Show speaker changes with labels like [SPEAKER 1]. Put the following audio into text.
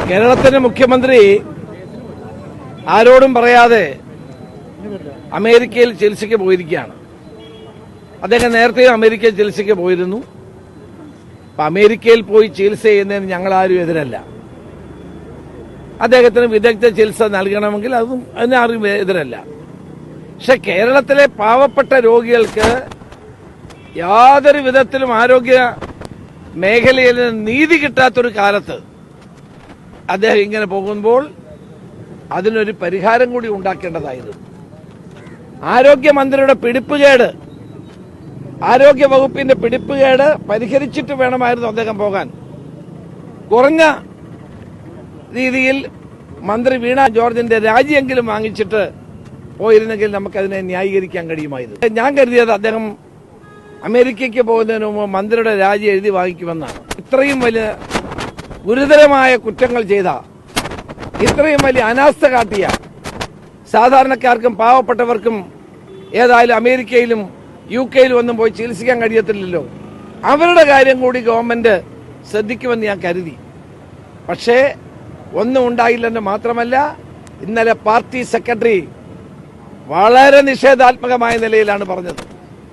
[SPEAKER 1] കേരളത്തിന്റെ മുഖ്യമന്ത്രി ആരോടും പറയാതെ അമേരിക്കയിൽ ചികിത്സയ്ക്ക് പോയിരിക്കുകയാണ്. അദ്ദേഹം നേരത്തെ അമേരിക്കയിൽ ചികിത്സയ്ക്ക് പോയിരുന്നു. അപ്പൊ അമേരിക്കയിൽ പോയി ചികിത്സ ചെയ്യുന്നതിന് ഞങ്ങളാരും എതിരല്ല. അദ്ദേഹത്തിന് വിദഗ്ധ ചികിത്സ നൽകണമെങ്കിൽ അതിനാരും എതിരല്ല. പക്ഷെ കേരളത്തിലെ പാവപ്പെട്ട രോഗികൾക്ക് യാതൊരു വിധത്തിലും ആരോഗ്യ മേഖലയിൽ നീതി കിട്ടാത്തൊരു കാലത്ത് അദ്ദേഹം ഇങ്ങനെ പോകുമ്പോൾ അതിനൊരു പരിഹാരം കൂടി ഉണ്ടാക്കേണ്ടതായിരുന്നു. ആരോഗ്യമന്ത്രിയുടെ പിടിപ്പുകേട്, ആരോഗ്യ വകുപ്പിന്റെ പിടിപ്പുകേട് പരിഹരിച്ചിട്ട് വേണമായിരുന്നു അദ്ദേഹം പോകാൻ. കുറഞ്ഞ രീതിയിൽ മന്ത്രി വീണ ജോർജിന്റെ രാജിയെങ്കിലും വാങ്ങിച്ചിട്ട് പോയിരുന്നെങ്കിൽ നമുക്കതിനെ ന്യായീകരിക്കാൻ കഴിയുമായിരുന്നു. ഞാൻ കരുതിയത് അദ്ദേഹം അമേരിക്കയ്ക്ക് പോകുന്നതിന് മുമ്പ് മന്ത്രിയുടെ രാജി എഴുതി വാങ്ങിക്കുമെന്നാണ്. ഇത്രയും വലിയ ഗുരുതരമായ കുറ്റങ്ങൾ ചെയ്ത, ഇത്രയും വലിയ അനാസ്ഥ കാട്ടിയ സാധാരണക്കാർക്കും പാവപ്പെട്ടവർക്കും ഏതായാലും അമേരിക്കയിലും UK ഒന്നും പോയി ചികിത്സിക്കാൻ കഴിയത്തില്ലല്ലോ. അവരുടെ കാര്യം കൂടി ഗവൺമെന്റ് ശ്രദ്ധിക്കുമെന്ന് ഞാൻ കരുതി. പക്ഷേ ഒന്നും ഉണ്ടായില്ലെന്ന് മാത്രമല്ല, ഇന്നലെ പാർട്ടി സെക്രട്ടറി വളരെ നിഷേധാത്മകമായ നിലയിലാണ് പറഞ്ഞത്.